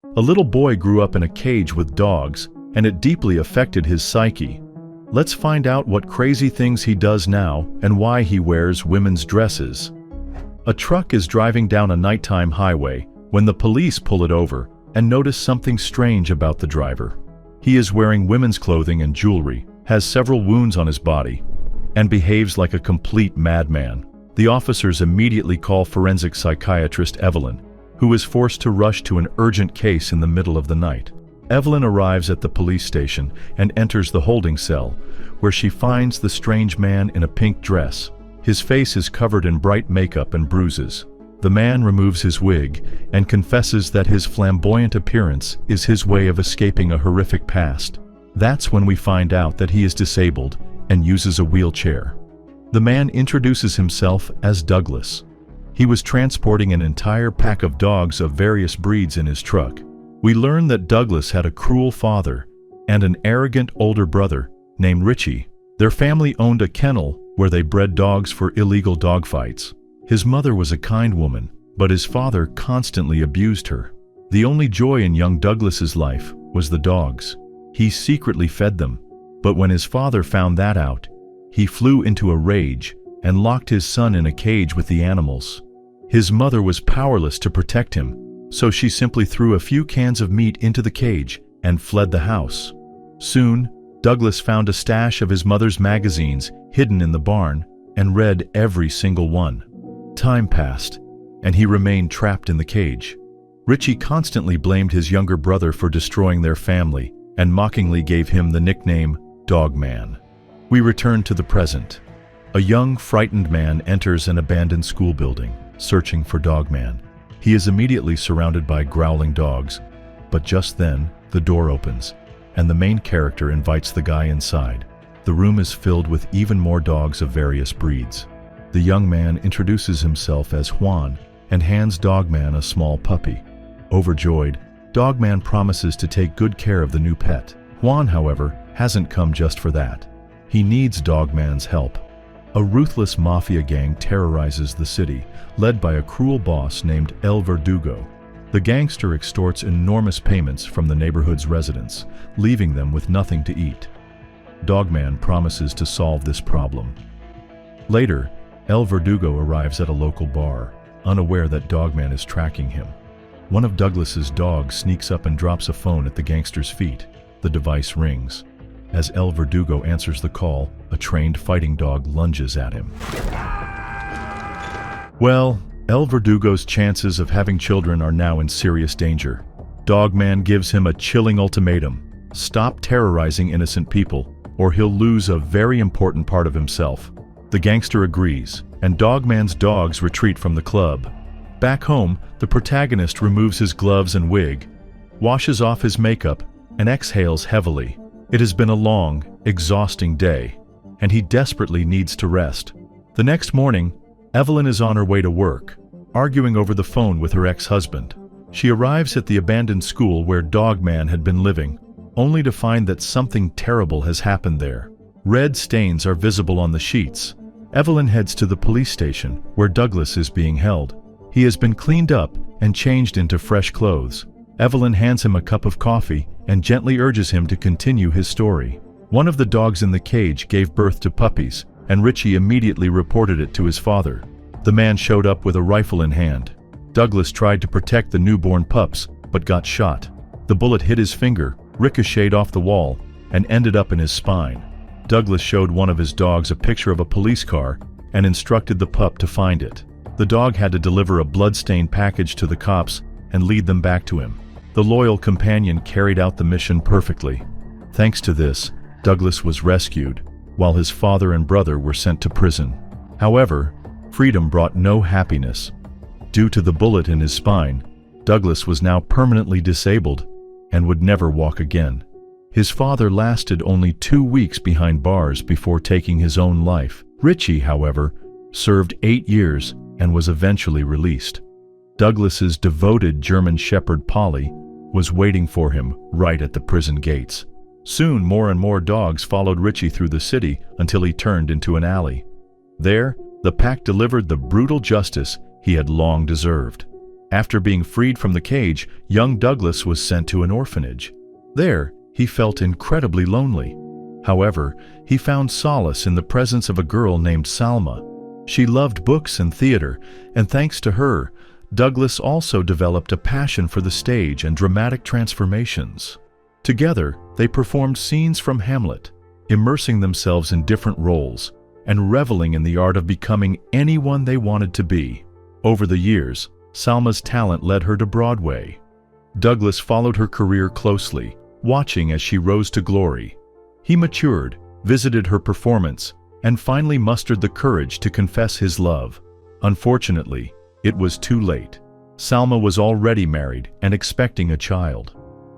A little boy grew up in a cage with dogs, and it deeply affected his psyche. Let's find out what crazy things he does now and why he wears women's dresses. A truck is driving down a nighttime highway when the police pull it over and notice something strange about the driver. He is wearing women's clothing and jewelry, has several wounds on his body, and behaves like a complete madman. The officers immediately call forensic psychiatrist Evelyn, who is forced to rush to an urgent case in the middle of the night. Evelyn arrives at the police station and enters the holding cell, where she finds the strange man in a pink dress. His face is covered in bright makeup and bruises. The man removes his wig and confesses that his flamboyant appearance is his way of escaping a horrific past. That's when we find out that he is disabled and uses a wheelchair. The man introduces himself as Douglas. He was transporting an entire pack of dogs of various breeds in his truck. We learn that Douglas had a cruel father and an arrogant older brother named Richie. Their family owned a kennel where they bred dogs for illegal dogfights. His mother was a kind woman, but his father constantly abused her. The only joy in young Douglas's life was the dogs. He secretly fed them, but when his father found that out, he flew into a rage and locked his son in a cage with the animals. His mother was powerless to protect him, so she simply threw a few cans of meat into the cage and fled the house. Soon, Douglas found a stash of his mother's magazines hidden in the barn and read every single one. Time passed, and he remained trapped in the cage. Richie constantly blamed his younger brother for destroying their family and mockingly gave him the nickname DogMan. We return to the present. A young, frightened man enters an abandoned school building, searching for DogMan. He is immediately surrounded by growling dogs, but just then, the door opens, and the main character invites the guy inside. The room is filled with even more dogs of various breeds. The young man introduces himself as Juan and hands DogMan a small puppy. Overjoyed, DogMan promises to take good care of the new pet. Juan, however, hasn't come just for that. He needs DogMan's help. A ruthless mafia gang terrorizes the city, led by a cruel boss named El Verdugo. The gangster extorts enormous payments from the neighborhood's residents, leaving them with nothing to eat. DogMan promises to solve this problem. Later, El Verdugo arrives at a local bar, unaware that DogMan is tracking him. One of Douglas's dogs sneaks up and drops a phone at the gangster's feet. The device rings. As El Verdugo answers the call, a trained fighting dog lunges at him. Well, El Verdugo's chances of having children are now in serious danger. DogMan gives him a chilling ultimatum: stop terrorizing innocent people, or he'll lose a very important part of himself. The gangster agrees, and DogMan's dogs retreat from the club. Back home, the protagonist removes his gloves and wig, washes off his makeup, and exhales heavily. It has been a long, exhausting day, and he desperately needs to rest. The next morning, Evelyn is on her way to work, arguing over the phone with her ex-husband. She arrives at the abandoned school where DogMan had been living, only to find that something terrible has happened there. Red stains are visible on the sheets. Evelyn heads to the police station, where Douglas is being held. He has been cleaned up and changed into fresh clothes. Evelyn hands him a cup of coffee and gently urges him to continue his story. One of the dogs in the cage gave birth to puppies, and Richie immediately reported it to his father. The man showed up with a rifle in hand. Douglas tried to protect the newborn pups, but got shot. The bullet hit his finger, ricocheted off the wall, and ended up in his spine. Douglas showed one of his dogs a picture of a police car and instructed the pup to find it. The dog had to deliver a blood-stained package to the cops and lead them back to him. The loyal companion carried out the mission perfectly. Thanks to this, Douglas was rescued, while his father and brother were sent to prison. However, freedom brought no happiness. Due to the bullet in his spine, Douglas was now permanently disabled and would never walk again. His father lasted only 2 weeks behind bars before taking his own life. Richie, however, served 8 years and was eventually released. Douglas's devoted German Shepherd Polly was waiting for him right at the prison gates. Soon more and more dogs followed Richie through the city until he turned into an alley. There, the pack delivered the brutal justice he had long deserved. After being freed from the cage, young Douglas was sent to an orphanage. There, he felt incredibly lonely. However, he found solace in the presence of a girl named Salma. She loved books and theater, and thanks to her, Douglas also developed a passion for the stage and dramatic transformations. Together, they performed scenes from Hamlet, immersing themselves in different roles and reveling in the art of becoming anyone they wanted to be. Over the years, Salma's talent led her to Broadway. Douglas followed her career closely, watching as she rose to glory. He matured, visited her performance, and finally mustered the courage to confess his love. Unfortunately, it was too late. Salma was already married and expecting a child.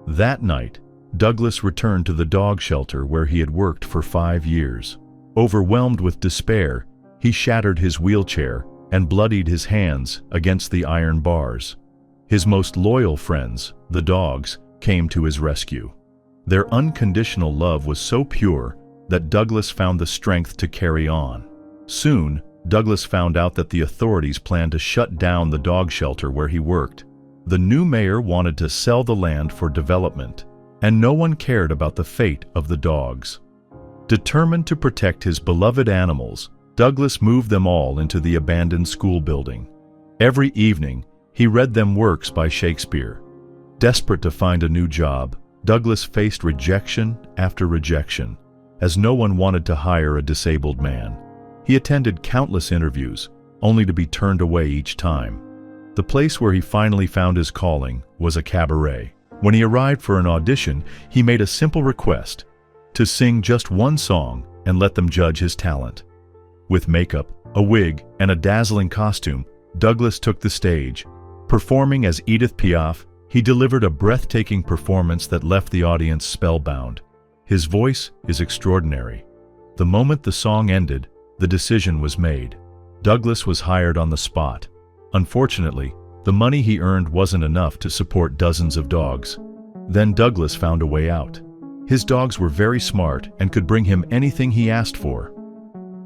That night, Douglas returned to the dog shelter where he had worked for 5 years. Overwhelmed with despair, he shattered his wheelchair and bloodied his hands against the iron bars. His most loyal friends, the dogs, came to his rescue. Their unconditional love was so pure that Douglas found the strength to carry on. Soon, Douglas found out that the authorities planned to shut down the dog shelter where he worked. The new mayor wanted to sell the land for development, and no one cared about the fate of the dogs. Determined to protect his beloved animals, Douglas moved them all into the abandoned school building. Every evening, he read them works by Shakespeare. Desperate to find a new job, Douglas faced rejection after rejection, as no one wanted to hire a disabled man. He attended countless interviews, only to be turned away each time. The place where he finally found his calling was a cabaret. When he arrived for an audition, he made a simple request: to sing just one song and let them judge his talent. With makeup, a wig, and a dazzling costume, Douglas took the stage. Performing as Edith Piaf, he delivered a breathtaking performance that left the audience spellbound. His voice is extraordinary. The moment the song ended, the decision was made. Douglas was hired on the spot. Unfortunately, the money he earned wasn't enough to support dozens of dogs. Then Douglas found a way out. His dogs were very smart and could bring him anything he asked for.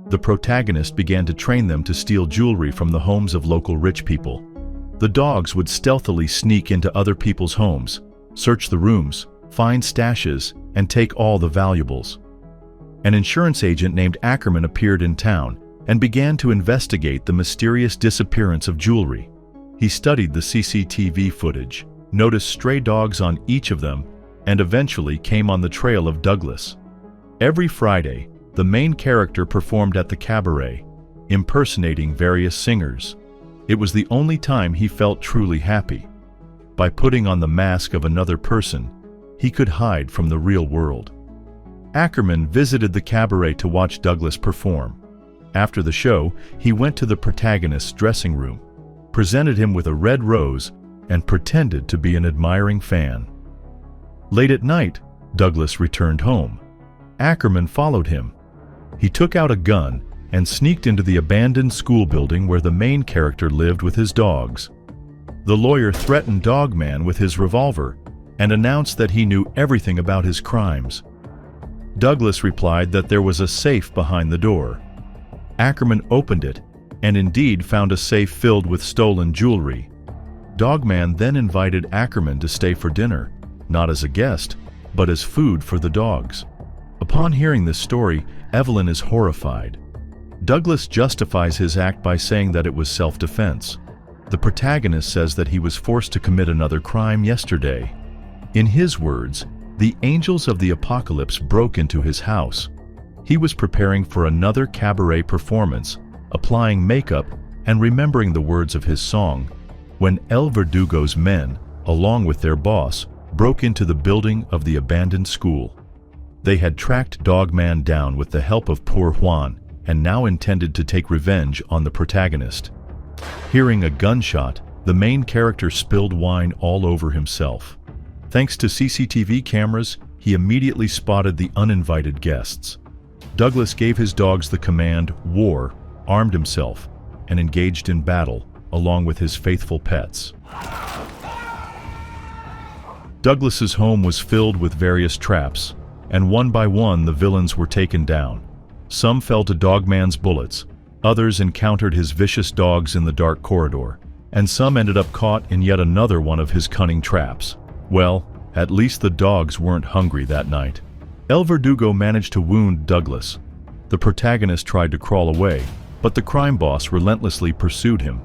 The protagonist began to train them to steal jewelry from the homes of local rich people. The dogs would stealthily sneak into other people's homes, search the rooms, find stashes, and take all the valuables. An insurance agent named Ackerman appeared in town and began to investigate the mysterious disappearance of jewelry. He studied the CCTV footage, noticed stray dogs on each of them, and eventually came on the trail of Douglas. Every Friday, the main character performed at the cabaret, impersonating various singers. It was the only time he felt truly happy. By putting on the mask of another person, he could hide from the real world. Ackerman visited the cabaret to watch Douglas perform. After the show, he went to the protagonist's dressing room, presented him with a red rose, and pretended to be an admiring fan. Late at night, Douglas returned home. Ackerman followed him. He took out a gun and sneaked into the abandoned school building where the main character lived with his dogs. The lawyer threatened DogMan with his revolver and announced that he knew everything about his crimes. Douglas replied that there was a safe behind the door. Ackerman opened it and indeed found a safe filled with stolen jewelry. DogMan then invited Ackerman to stay for dinner, not as a guest, but as food for the dogs. Upon hearing this story, Evelyn is horrified. Douglas justifies his act by saying that it was self-defense. The protagonist says that he was forced to commit another crime yesterday. In his words, the angels of the apocalypse broke into his house. He was preparing for another cabaret performance, applying makeup and remembering the words of his song, when El Verdugo's men, along with their boss, broke into the building of the abandoned school. They had tracked DogMan down with the help of poor Juan and now intended to take revenge on the protagonist. Hearing a gunshot, the main character spilled wine all over himself. Thanks to CCTV cameras, he immediately spotted the uninvited guests. Douglas gave his dogs the command "War," armed himself, and engaged in battle, along with his faithful pets. Douglas's home was filled with various traps, and one by one the villains were taken down. Some fell to DogMan's bullets, others encountered his vicious dogs in the dark corridor. and some ended up caught in yet another one of his cunning traps. Well, at least the dogs weren't hungry that night. El Verdugo managed to wound Douglas. The protagonist tried to crawl away, but the crime boss relentlessly pursued him.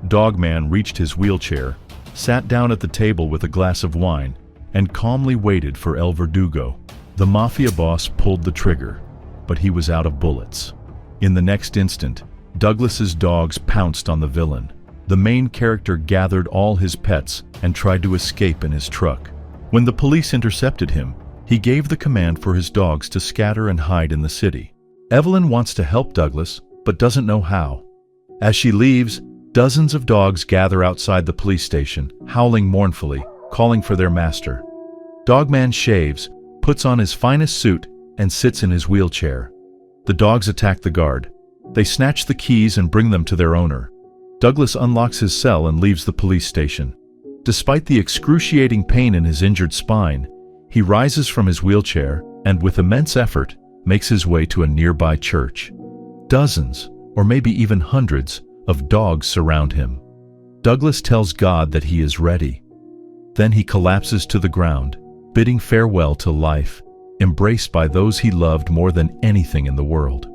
DogMan reached his wheelchair, sat down at the table with a glass of wine, and calmly waited for El Verdugo. The mafia boss pulled the trigger, but he was out of bullets. In the next instant, Douglas's dogs pounced on the villain. The main character gathered all his pets and tried to escape in his truck. When the police intercepted him, he gave the command for his dogs to scatter and hide in the city. Evelyn wants to help Douglas, but doesn't know how. As she leaves, dozens of dogs gather outside the police station, howling mournfully, calling for their master. DogMan shaves, puts on his finest suit, and sits in his wheelchair. The dogs attack the guard. They snatch the keys and bring them to their owner. Douglas unlocks his cell and leaves the police station. Despite the excruciating pain in his injured spine, he rises from his wheelchair and, with immense effort, makes his way to a nearby church. Dozens, or maybe even hundreds, of dogs surround him. Douglas tells God that he is ready. Then he collapses to the ground, bidding farewell to life, embraced by those he loved more than anything in the world.